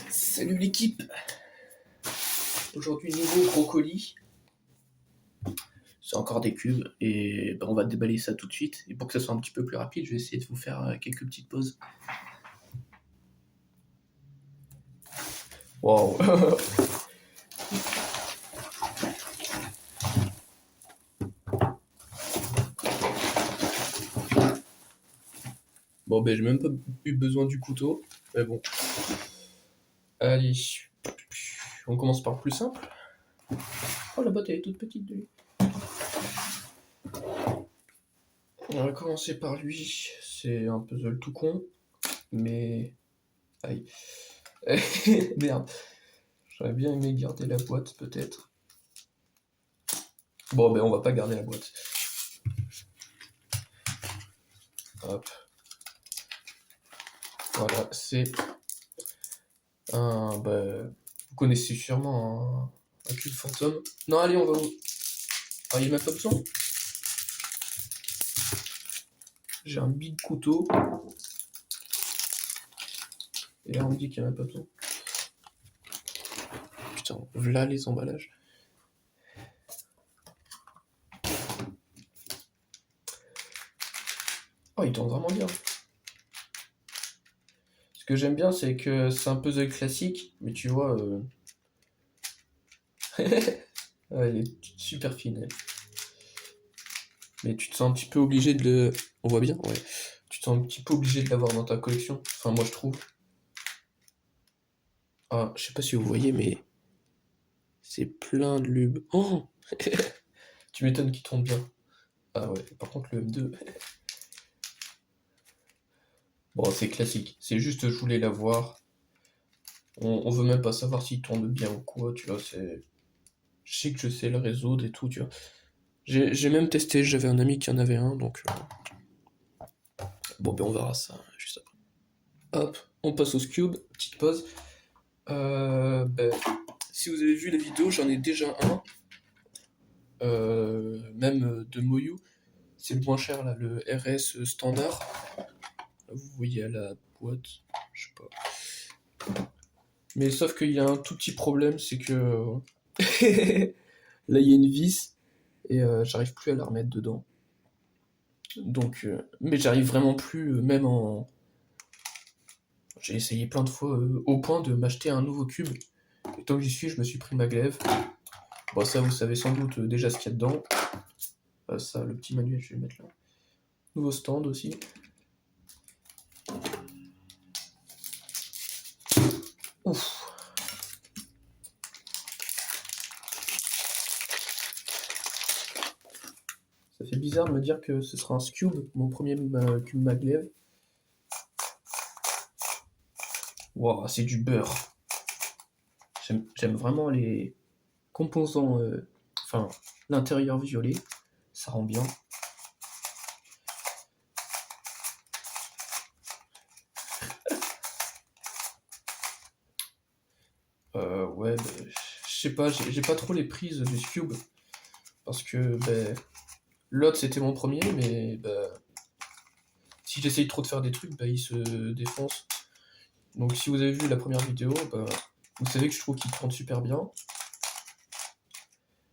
Salut l'équipe. Aujourd'hui nouveau brocoli. C'est encore des cubes et on va déballer ça tout de suite. Et pour que ça soit un petit peu plus rapide, je vais essayer de vous faire quelques petites pauses. Wow. Bon ben j'ai même pas eu besoin du couteau. Mais bon. Allez. On commence par le plus simple. Oh la boîte elle est toute petite de lui. On va commencer par lui. C'est un puzzle tout con. Mais. Aïe. Merde. J'aurais bien aimé garder la boîte peut-être. Bon ben on va pas garder la boîte. Hop. Voilà, c'est un... vous connaissez sûrement un cube fantôme. Non, allez, on va... Ah, il n'y a même pas besoin. J'ai un big couteau. Et là, on me dit qu'il n'y a même pas besoin. Putain, voilà les emballages. Oh, il tourne vraiment bien. Ce que j'aime bien, c'est que c'est un puzzle classique, mais tu vois... elle est super fine, elle. Mais tu te sens un petit peu obligé de le... On voit bien? Ouais. Tu te sens un petit peu obligé de l'avoir dans ta collection. Enfin, moi, je trouve. Ah, je sais pas si vous voyez, mais... C'est plein de lube. Oh tu m'étonnes qu'il tourne bien. Ah ouais, par contre, le M2... Bon, c'est classique. C'est juste, je voulais l'avoir. On veut même pas savoir s'il tourne bien ou quoi, tu vois, c'est... Je sais que je sais le résoudre et tout, tu vois. J'ai même testé, j'avais un ami qui en avait un, donc... Bon, ben on verra ça juste après. Hop, on passe au Cube, petite pause. Si vous avez vu la vidéo, j'en ai déjà un. Même de Moyu. C'est le moins cher, là, le RS standard. Vous voyez à la boîte, je sais pas. Mais sauf qu'il y a un tout petit problème, c'est que... là, il y a une vis, et j'arrive plus à la remettre dedans. Donc, mais j'arrive vraiment plus, même en... J'ai essayé plein de fois, au point de m'acheter un nouveau cube. Et tant que j'y suis, je me suis pris ma glaive. Bon, ça, vous savez sans doute déjà ce qu'il y a dedans. Ça, le petit manuel, je vais le mettre là. Nouveau stand aussi. Ouf. Ça fait bizarre de me dire que ce sera un Scube, mon premier cube maglev. Waouh, c'est du beurre. J'aime vraiment les composants, enfin, l'intérieur violet, ça rend bien. Ouais, je sais pas, j'ai pas trop les prises du Scube, parce que l'autre c'était mon premier, mais si j'essaye trop de faire des trucs, il se défonce. Donc si vous avez vu la première vidéo, vous savez que je trouve qu'il tourne super bien.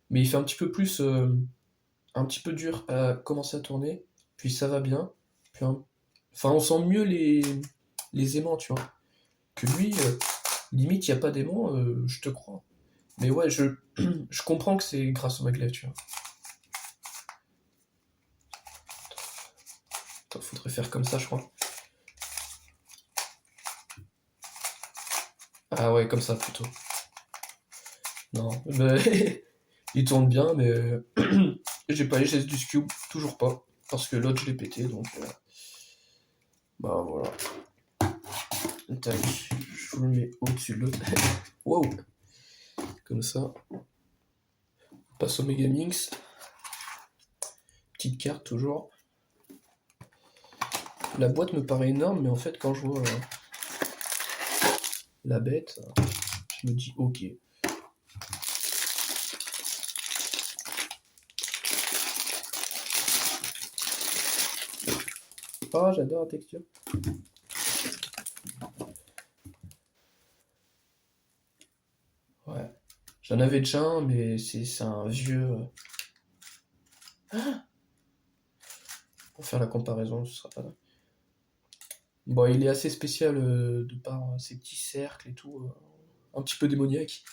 Mais il fait un petit peu plus, un petit peu dur à commencer à tourner, puis ça va bien. Puis enfin, on sent mieux les aimants, tu vois. Que lui, limite, il n'y a pas d'aimants, je te crois. Mais ouais, je comprends que c'est grâce au maglev, tu vois. Attends, faudrait faire comme ça, je crois. Ah ouais, comme ça, plutôt. Non, il tourne bien, mais j'ai pas les gestes du Scube, toujours pas. Parce que l'autre, je l'ai pété, donc... voilà. Tac, je vous le mets au-dessus de l'autre. Wow. Comme ça. On passe au Megaminx. Petite carte, toujours. La boîte me paraît énorme, mais en fait, quand je vois la bête, je me dis ok. Oh, j'adore la texture. J'en avais déjà un, mais c'est un vieux. Pour faire la comparaison, ce sera pas là. Bon, il est assez spécial de par ses petits cercles et tout, un petit peu démoniaque.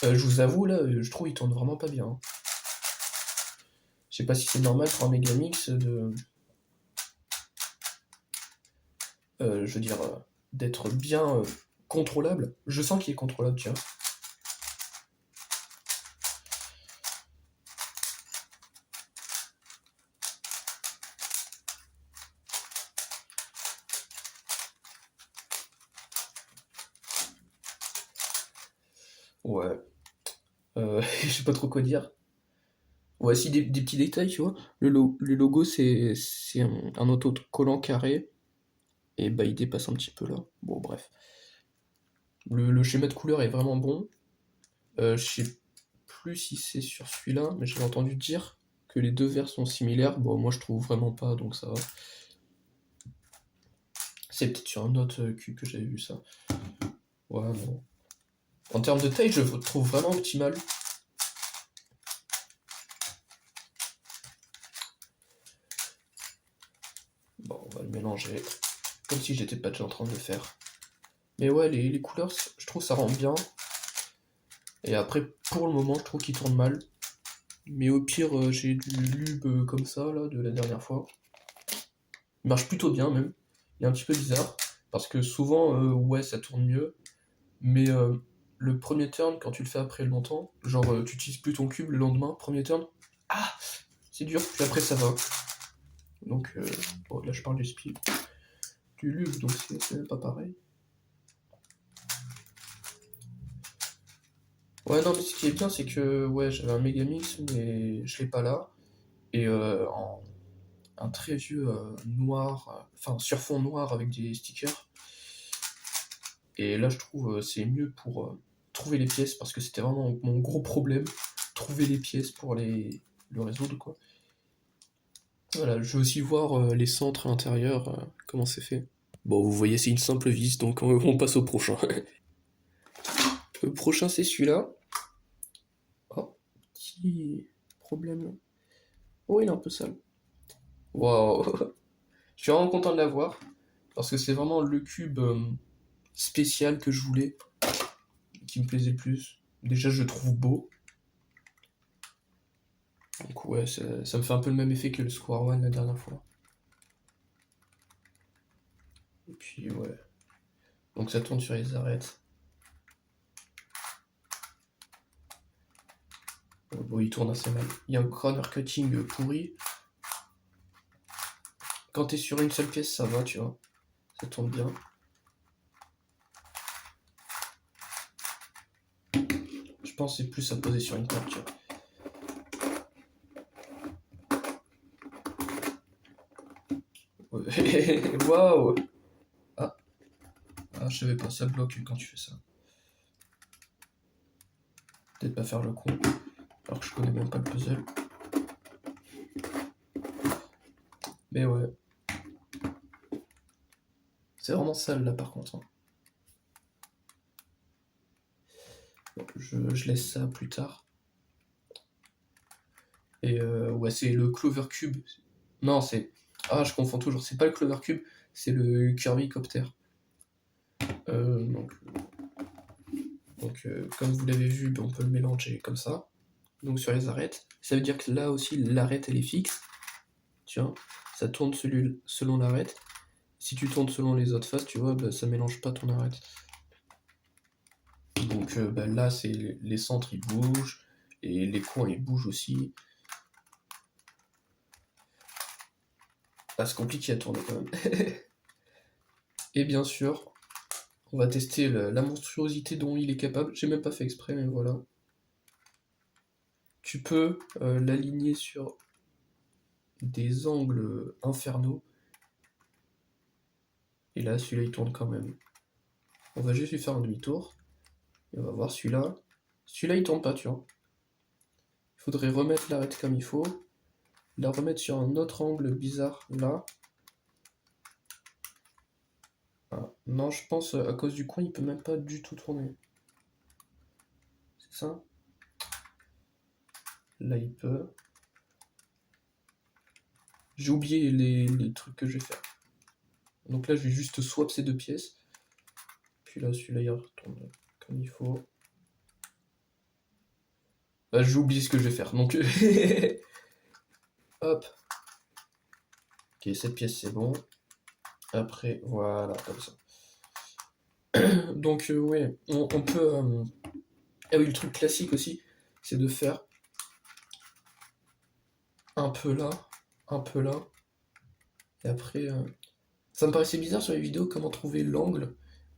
Je vous avoue, là, je trouve il tourne vraiment pas bien, hein. Je sais pas si c'est normal pour un Megamix de. Je veux dire, d'être bien contrôlable. Je sens qu'il est contrôlable, tiens. Ouais. Je sais pas trop quoi dire. Ouais, si des petits détails, tu vois. Le logo, c'est un autocollant carré. Et bah, il dépasse un petit peu là. Bon, bref. Le schéma de couleur est vraiment bon. Je sais plus si c'est sur celui-là, mais j'avais entendu dire que les deux verres sont similaires. Bon, moi je trouve vraiment pas, donc ça va. C'est peut-être sur un autre cube que j'avais vu ça. Ouais, non. En termes de taille, je le trouve vraiment optimal. Bon, on va le mélanger. Comme si j'étais pas déjà en train de le faire. Mais ouais, les couleurs, je trouve ça rend bien. Et après, pour le moment, je trouve qu'il tourne mal. Mais au pire, j'ai du lube comme ça, là, de la dernière fois. Il marche plutôt bien, même. Il est un petit peu bizarre. Parce que souvent, ouais, ça tourne mieux. Mais le premier turn, quand tu le fais après longtemps, genre, tu utilises plus ton cube le lendemain, premier turn. Ah, c'est dur. Puis après, ça va. Donc, bon, là, je parle du speed. Du lube, donc c'est même pas pareil. Ouais, non, mais ce qui est bien, c'est que ouais, j'avais un Megamix, mais je l'ai pas là. Et en un très vieux noir, enfin sur fond noir avec des stickers. Et là, je trouve c'est mieux pour trouver les pièces, parce que c'était vraiment mon gros problème, trouver les pièces pour le résoudre, quoi. Voilà, je veux aussi voir les centres intérieurs, comment c'est fait. Bon, vous voyez, c'est une simple vis, donc on passe au prochain. Le prochain, c'est celui-là. Oh, petit problème. Oh, il est un peu sale. Waouh. Je suis vraiment content de l'avoir, parce que c'est vraiment le cube spécial que je voulais, qui me plaisait le plus. Déjà, je le trouve beau. Donc ouais, ça me fait un peu le même effet que le Square One la dernière fois. Et puis ouais. Donc ça tourne sur les arêtes. Bon, il tourne assez mal. Il y a un corner cutting pourri. Quand t'es sur une seule pièce, ça va, tu vois. Ça tourne bien. Je pense que c'est plus à poser sur une table, tu vois. Waouh. Ah. Ah, je savais pas, ça bloque quand tu fais ça. Peut-être pas faire le con, alors que je connais même pas le puzzle. Mais ouais. C'est vraiment sale là par contre, hein. Bon, je laisse ça plus tard. Et ouais, c'est le Clover Cube. Non, c'est. Ah, je confonds toujours. C'est pas le Clover Cube, c'est le Kirby Copter. Donc, comme vous l'avez vu, ben, on peut le mélanger comme ça. Donc sur les arêtes. Ça veut dire que là aussi, l'arête elle est fixe. Tiens, ça tourne selon l'arête. Si tu tournes selon les autres faces, tu vois, bah, ça mélange pas ton arête. Donc bah, là, c'est les centres ils bougent et les coins ils bougent aussi. Ah, c'est compliqué à tourner quand même. Et bien sûr, on va tester la monstruosité dont il est capable. J'ai même pas fait exprès, mais voilà. Tu peux l'aligner sur des angles infernaux. Et là, celui-là, il tourne quand même. On va juste lui faire un demi-tour. Et on va voir celui-là. Celui-là, il tourne pas, tu vois. Il faudrait remettre l'arête comme il faut. La remettre sur un autre angle bizarre, là. Voilà. Non, je pense à cause du coin, il peut même pas du tout tourner. C'est ça? Là, il peut. J'ai oublié les trucs que je vais faire. Donc là, je vais juste swap ces deux pièces. Puis là, celui-là, il retourne comme il faut. Bah, j'ai oublié ce que je vais faire. Donc, hop. Ok, cette pièce, c'est bon. Après, voilà, comme ça. Donc, ouais, on peut... Ah oui, le truc classique aussi, c'est de faire un peu là, un peu là. Et après, ça me paraissait bizarre sur les vidéos comment trouver l'angle.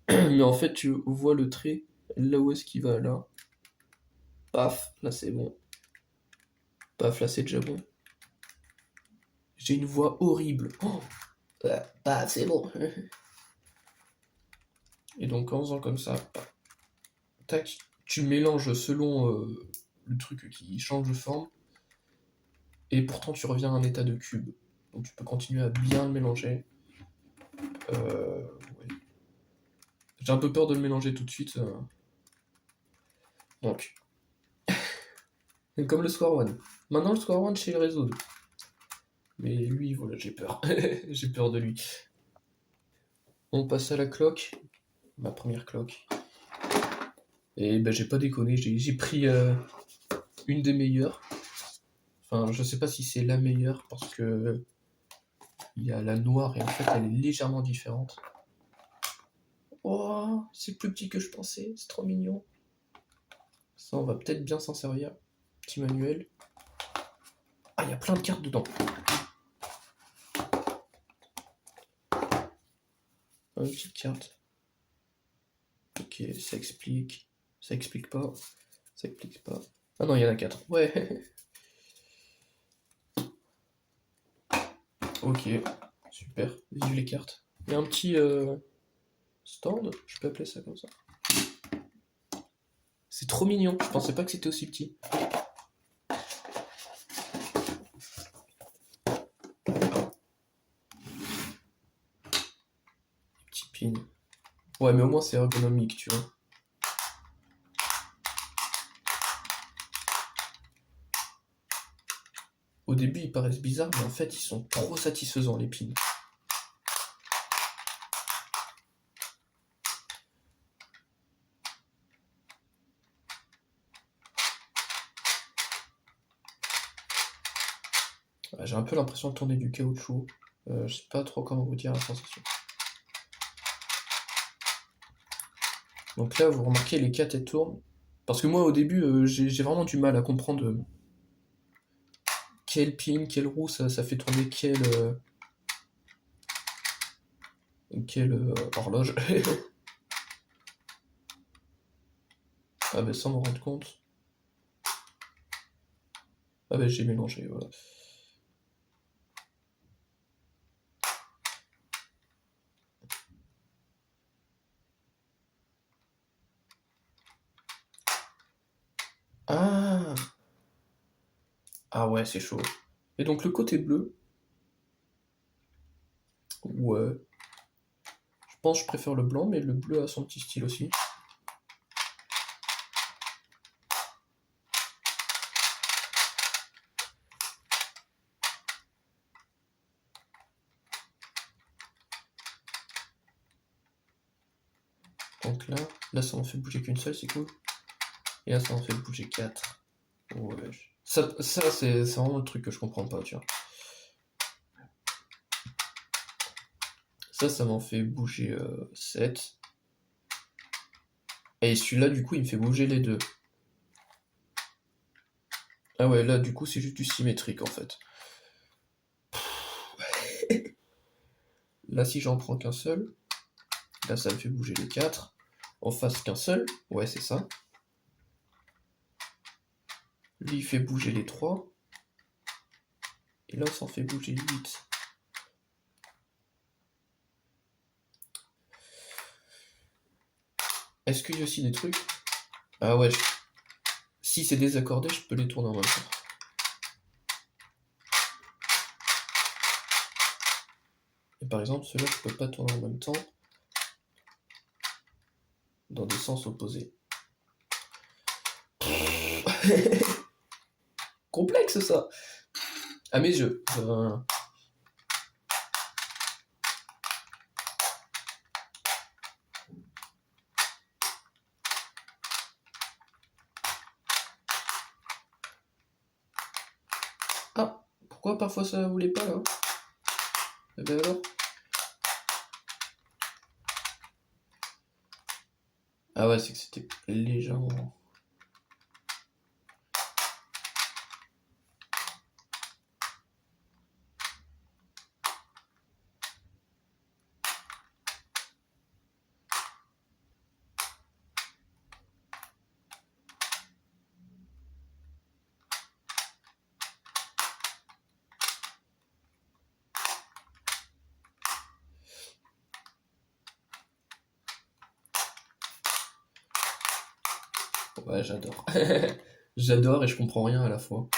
Mais en fait, tu vois le trait, là où est-ce qu'il va, là. Paf, là c'est bon. Paf, là c'est déjà bon. J'ai une voix horrible. Oh, paf, c'est bon. Et donc en faisant comme ça, paf, tac, tu mélanges selon le truc qui change de forme. Et pourtant tu reviens à un état de cube. Donc tu peux continuer à bien le mélanger. Ouais. J'ai un peu peur de le mélanger tout de suite. Donc, comme le Square One. Maintenant le Square One chez le réseau. Mais lui, voilà, j'ai peur. J'ai peur de lui. On passe à la cloque. Ma première cloque. Et ben j'ai pas déconné, j'ai pris une des meilleures. Enfin, je sais pas si c'est la meilleure parce que il y a la noire et en fait elle est légèrement différente. Oh, c'est plus petit que je pensais, c'est trop mignon. Ça, on va peut-être bien s'en servir. Petit manuel. Ah, il y a plein de cartes dedans. Ah, une petite carte. Ok, ça explique. Ça explique pas. Ça explique pas. Ah non, il y en a 4. Ouais. Ok, super. Vive les cartes. Il y a un petit stand, je peux appeler ça comme ça. C'est trop mignon, je pensais pas que c'était aussi petit. Petit pin. Ouais, mais au moins c'est ergonomique, tu vois. Au début, ils paraissent bizarres, mais en fait, ils sont trop satisfaisants, les pins. Ouais, j'ai un peu l'impression de tourner du caoutchouc. Je sais pas trop comment vous dire la sensation. Donc là, vous remarquez, les 4 elles tournent. Parce que moi, au début, j'ai vraiment du mal à comprendre quel pin, quelle roue ça fait tourner quelle horloge. Ah bah sans m'en rendre compte. Ah bah j'ai mélangé, voilà. Ah, ah ouais, c'est chaud. Et donc le côté bleu, ouais. Je pense que je préfère le blanc, mais le bleu a son petit style aussi. Donc là ça en fait bouger qu'une seule, c'est cool. Et là ça en fait bouger 4. Ouais. Ça c'est vraiment le truc que je comprends pas, tu vois. Ça m'en fait bouger 7. Et celui-là, du coup, il me fait bouger les deux. Ah ouais, là, du coup, c'est juste du symétrique, en fait. Là, si j'en prends qu'un seul, là, ça me fait bouger les 4. En face, qu'un seul, ouais, c'est ça. Lui, il fait bouger les 3. Et là, ça en fait bouger 8. Est-ce qu'il y a aussi des trucs? Ah ouais, si c'est désaccordé, je peux les tourner en même temps. Et par exemple, ceux-là, je peux pas tourner en même temps. dans des sens opposés. Complexe ça, à mes yeux. Ah, pourquoi parfois ça voulait pas là? Eh ben alors? Ah ouais, c'est que c'était légèrement... Ouais, j'adore. J'adore et je comprends rien à la fois.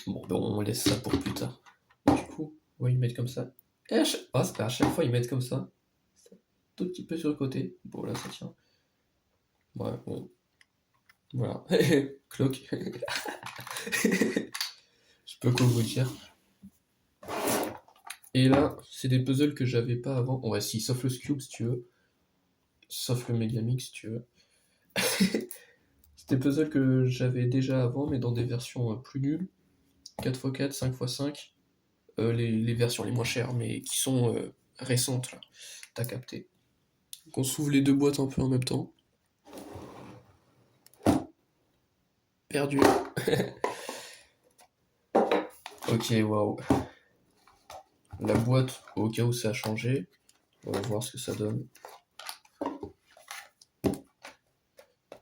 Bon, ben on laisse ça pour plus tard. Du coup, ouais, ils mettent comme ça. Et à chaque fois, ils mettent comme ça. Tout petit peu sur le côté. Bon, là, ça tient. Ouais, bon. Voilà. Cloque. Je peux quoi vous dire. Et là, c'est des puzzles que j'avais pas avant. Ouais, si, sauf le Cube, si tu veux. Sauf le Megamix, si tu veux. C'est des puzzles que j'avais déjà avant, mais dans des versions plus nulles. 4x4, 5x5. Les versions les moins chères, mais qui sont récentes, là. T'as capté. Donc on s'ouvre les deux boîtes un peu en même temps. Perdu. Ok, waouh. La boîte, au cas où ça a changé. On va voir ce que ça donne.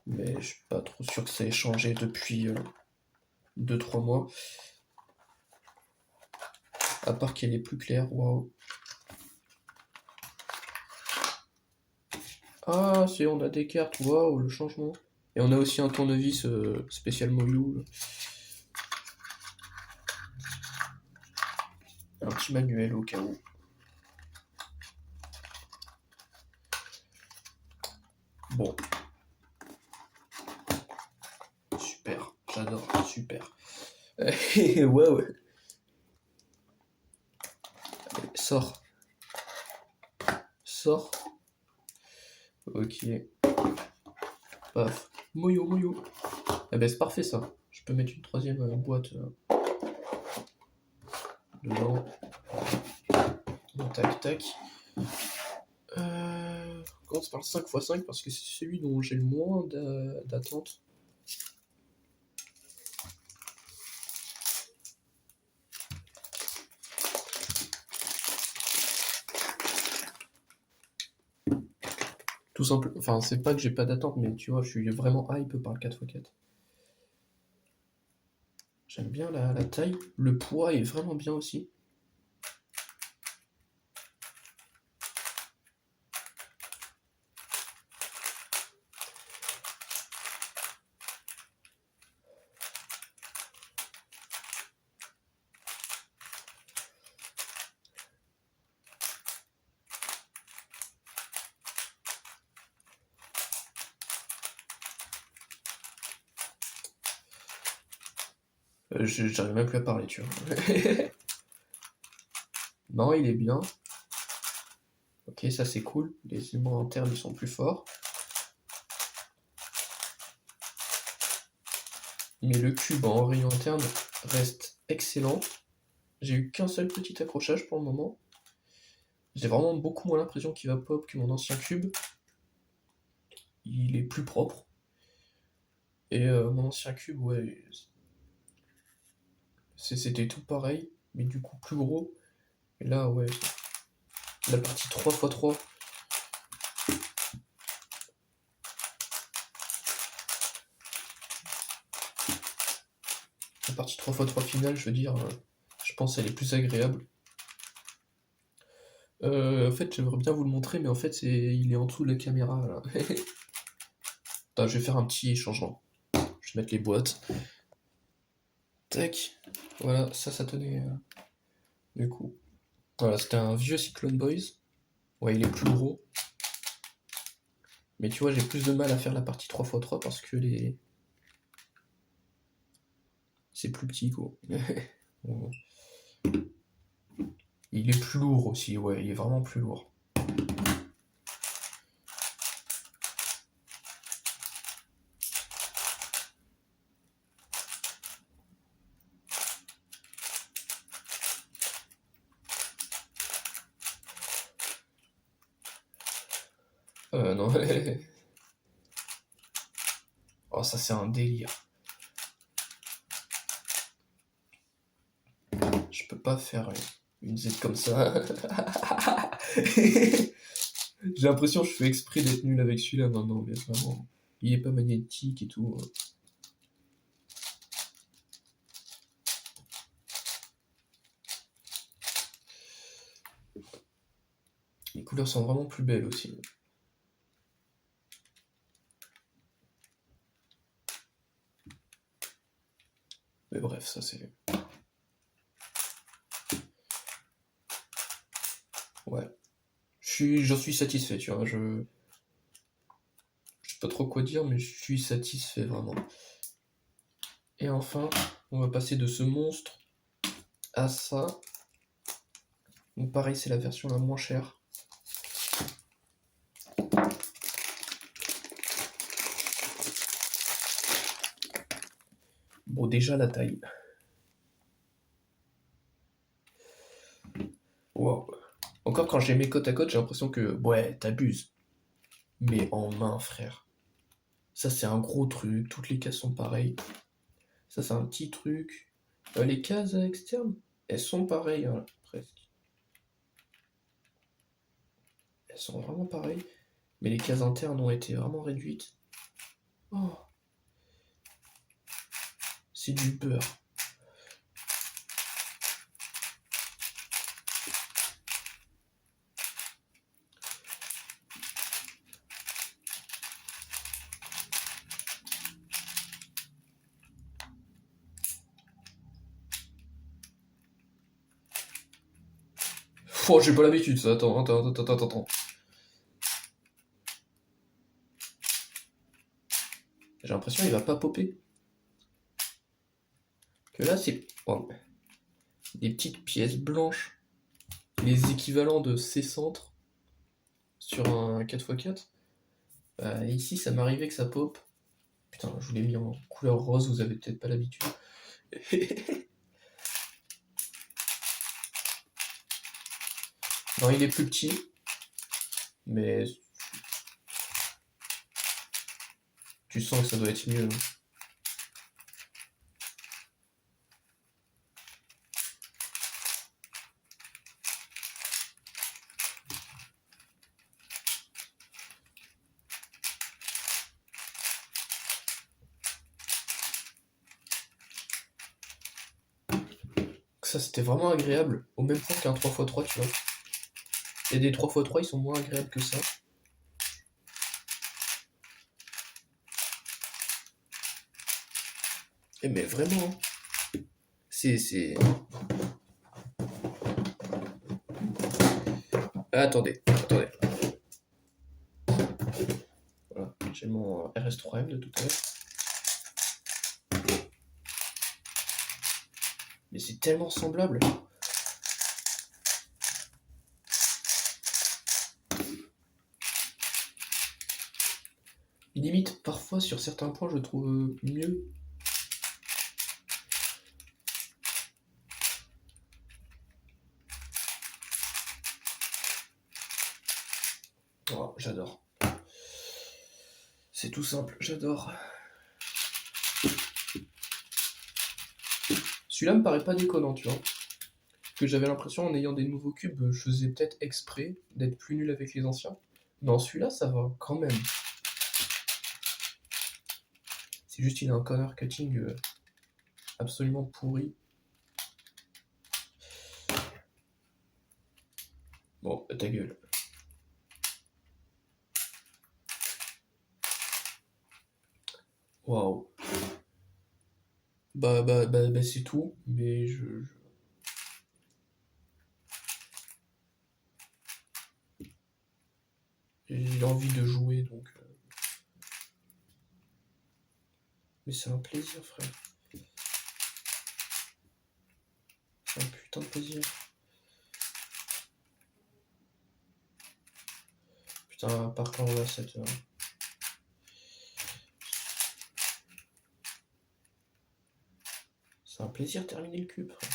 Mais je suis pas trop sûr que ça ait changé depuis 2-3 mois. À part qu'elle est plus claire, waouh. Ah, c'est on a des cartes, waouh, le changement. Et on a aussi un tournevis spécial Moyu. Un petit manuel au cas où. Bon. Super, j'adore, super. Waouh. Sors. Sors. Ok. Paf. Moyo, moyo. Eh ben c'est parfait ça. Je peux mettre une troisième boîte dedans. Tac, tac. On commence par le 5x5 parce que c'est celui dont j'ai le moins d'attente. Tout simple. Enfin, c'est pas que j'ai pas d'attente, mais tu vois, je suis vraiment hype par le 4x4. J'aime bien la taille. Le poids est vraiment bien aussi. J'arrive même plus à parler, tu vois. Non, il est bien. Ok, ça c'est cool. Les éléments internes ils sont plus forts. Mais le cube en rayon interne reste excellent. J'ai eu qu'un seul petit accrochage pour le moment. J'ai vraiment beaucoup moins l'impression qu'il va pop que mon ancien cube. Il est plus propre. Et mon ancien cube, ouais, c'était tout pareil, mais du coup plus gros. Et là, ouais, la partie 3x3. La partie 3x3 finale, je veux dire, je pense qu'elle est plus agréable. En fait, j'aimerais bien vous le montrer, mais en fait, il est en dessous de la caméra, là. Attends, je vais faire un petit changement. Je vais mettre les boîtes. Tac. Voilà, ça tenait. Du coup. Voilà, c'était un vieux Cyclone Boys. Ouais, il est plus gros. Mais tu vois, j'ai plus de mal à faire la partie 3x3 parce que c'est plus petit, quoi. Bon. Il est plus lourd aussi, ouais, il est vraiment plus lourd. Non. Oh, ça c'est un délire. Je peux pas faire une Z comme ça. J'ai l'impression que je fais exprès d'être nul avec celui-là maintenant, mais vraiment, il est pas magnétique et tout. Les couleurs sont vraiment plus belles aussi. Mais bref, ça c'est... Ouais. J'en suis satisfait, tu vois. Je sais pas trop quoi dire, mais je suis satisfait vraiment. Et enfin, on va passer de ce monstre à ça. Donc pareil, c'est la version la moins chère. Bon, déjà la taille. Wow. Encore quand j'ai mes côte à côte, j'ai l'impression que, ouais, t'abuses. Mais en main, frère. Ça, c'est un gros truc. Toutes les cases sont pareilles. Ça, c'est un petit truc. Les cases externes, elles sont pareilles, hein, presque. Elles sont vraiment pareilles. Mais les cases internes ont été vraiment réduites. Oh. C'est du beurre. Oh, j'ai pas l'habitude, ça. Attends. J'ai l'impression qu'il va pas popper. Que là, c'est des petites pièces blanches. Les équivalents de C-centre sur un 4x4. Ici, ça m'arrivait que ça pop. Putain, je vous l'ai mis en couleur rose, vous avez peut-être pas l'habitude. Non, il est plus petit, mais tu sens que ça doit être mieux. Ça, c'était vraiment agréable, au même point qu'un 3x3, tu vois. Et des 3x3, ils sont moins agréables que ça. Et mais vraiment, c'est... Ah, attendez. Voilà, j'ai mon RS3M de tout à l'heure. Mais c'est tellement semblable. Limite, parfois, sur certains points, je trouve mieux. Oh, j'adore. C'est tout simple, j'adore. Celui-là me paraît pas déconnant, tu vois. Que j'avais l'impression, en ayant des nouveaux cubes, je faisais peut-être exprès d'être plus nul avec les anciens. Non, celui-là, ça va quand même. C'est juste qu'il a un corner cutting absolument pourri. Bon, ta gueule. Waouh. Bah, c'est tout, mais j'ai envie de jouer, donc... Mais c'est un plaisir, frère. C'est un putain de plaisir. Putain, par contre, là, cette... C'est un plaisir de terminer le cube, frère.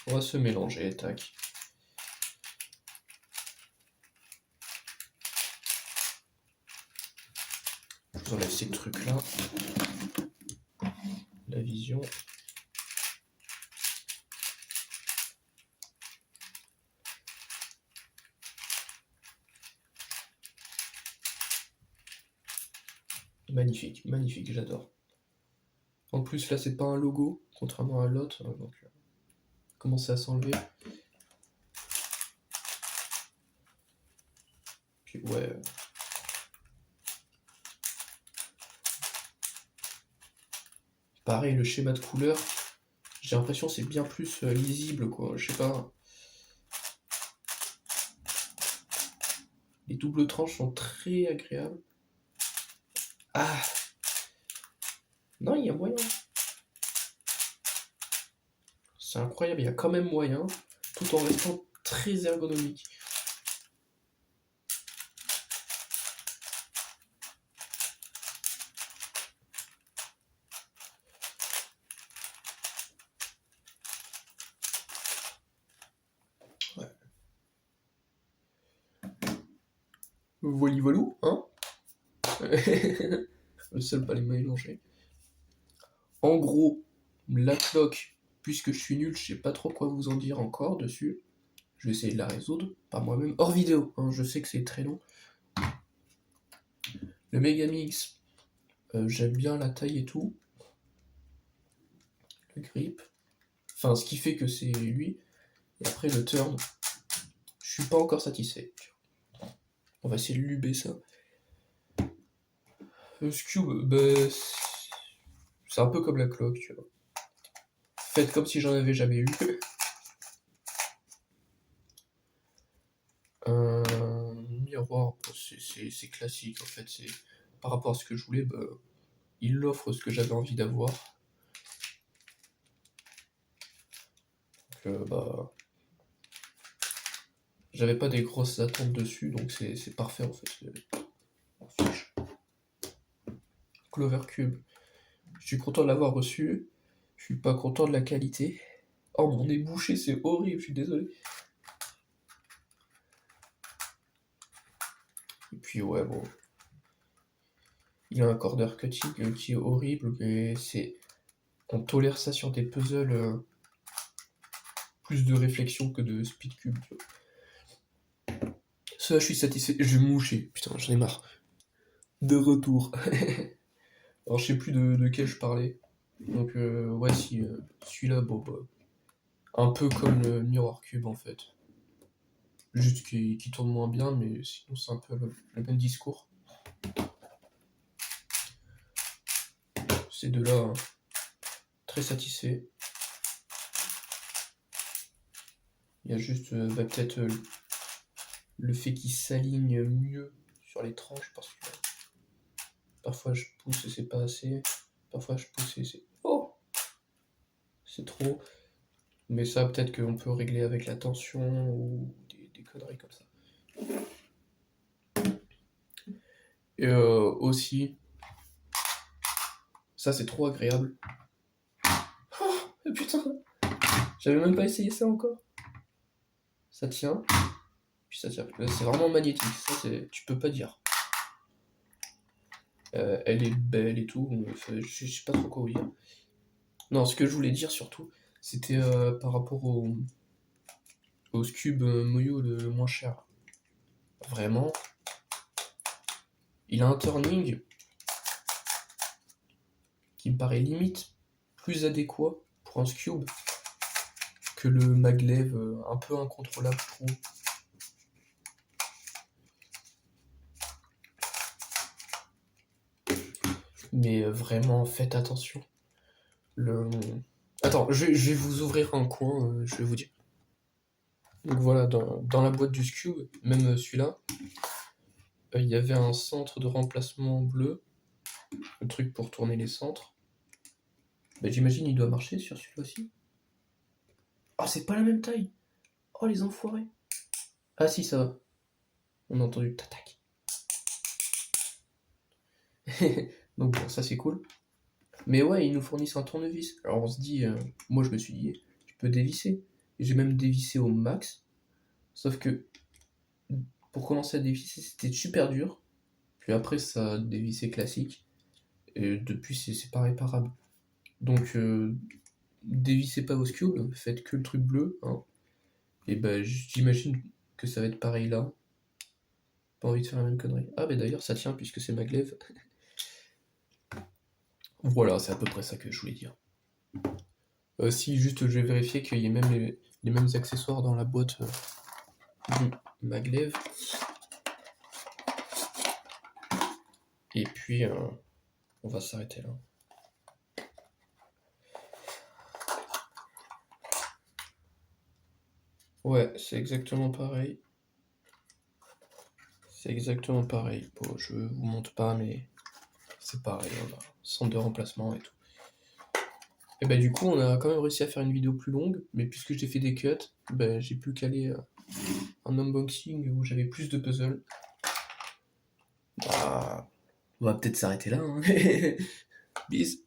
On va se mélanger, tac. Je vous enlève ces trucs-là. La vision. Magnifique, magnifique, j'adore. En plus, là, c'est pas un logo, contrairement à l'autre, donc commencer à s'enlever. Puis ouais. Pareil, le schéma de couleur, j'ai l'impression que c'est bien plus lisible, quoi. Je sais pas. Les doubles tranches sont très agréables. Ah! Non, il y a moyen. C'est incroyable, il y a quand même moyen, tout en restant très ergonomique. Ouais. Voili voilou, hein? Le seul pas les mélanger. En gros, la cloque, puisque je suis nul, je sais pas trop quoi vous en dire encore dessus. Je vais essayer de la résoudre par moi-même, hors vidéo, hein, je sais que c'est très long. Le Megamix, j'aime bien la taille et tout. Le grip. Enfin, ce qui fait que c'est lui. Et après, le turn, je suis pas encore satisfait. On va essayer de luber ça. Le Scube, bah, c'est un peu comme la cloque, tu vois. Faites comme si j'en avais jamais eu. Un miroir, c'est classique en fait. C'est par rapport à ce que je voulais, bah, il offre ce que j'avais envie d'avoir. Donc, bah, j'avais pas des grosses attentes dessus, donc c'est parfait en fait. On fiche. Clover Cube, je suis content de l'avoir reçu. Je suis pas content de la qualité. Oh, mon nez bouché, c'est horrible, je suis désolé. Et puis ouais, bon. Il a un corner cutting qui est horrible, mais c'est... On tolère ça sur des puzzles plus de réflexion que de speed cube. Ça, je suis satisfait. Je vais me moucher. Putain, j'en ai marre. De retour. Alors, je sais plus de quel je parlais. Donc, ouais, si celui-là, bon, bah, un peu comme le Mirror Cube en fait. Juste qui tourne moins bien, mais sinon, c'est un peu le même discours. Ces deux-là, hein, très satisfaits. Il y a juste bah, peut-être le fait qu'il s'aligne mieux sur les tranches parce que parfois je pousse et c'est pas assez. Parfois je pousse et c'est... Oh! C'est trop. Mais ça, peut-être qu'on peut régler avec la tension ou des conneries comme ça. Et aussi, ça c'est trop agréable. Oh, putain! J'avais même pas essayé ça encore. Ça tient. Puis ça tient. C'est vraiment magnétique. Ça, tu peux pas dire. Elle est belle et tout. Je sais pas trop quoi vous dire. Non, ce que je voulais dire surtout, c'était par rapport au Scube Moyo le moins cher. Vraiment, il a un turning qui me paraît limite plus adéquat pour un Scube que le maglev un peu incontrôlable, je trouve. Mais vraiment, faites attention. Attends, je vais vous ouvrir un coin, je vais vous dire. Donc voilà, dans la boîte du Scube, même celui-là, il y avait un centre de remplacement bleu, le truc pour tourner les centres. Bah, j'imagine il doit marcher sur celui-là aussi. Oh, c'est pas la même taille. Oh, les enfoirés. Ah si, ça va. On a entendu tac. Donc bon, ça c'est cool. Mais ouais, ils nous fournissent un tournevis. Alors on se dit, moi je me suis dit, tu peux dévisser. J'ai même dévissé au max. Sauf que pour commencer à dévisser, c'était super dur. Puis après, ça a dévissé classique. Et depuis, c'est pas réparable. Donc, dévissez pas vos cubes, faites que le truc bleu. Hein. Et ben, j'imagine que ça va être pareil là. Pas envie de faire la même connerie. Ah, mais d'ailleurs, ça tient puisque c'est maglev. Voilà, c'est à peu près ça que je voulais dire. Si, juste, je vais vérifier qu'il y ait même les mêmes accessoires dans la boîte du maglev. Et puis, on va s'arrêter là. Ouais, c'est exactement pareil. C'est exactement pareil. Bon, je vous montre pas, mais c'est pareil. On a centre de remplacement et tout. Et bah du coup, on a quand même réussi à faire une vidéo plus longue, mais puisque j'ai fait des cuts, bah, j'ai pu caler un unboxing où j'avais plus de puzzles. Bah, on va peut-être s'arrêter là. Hein. Bis.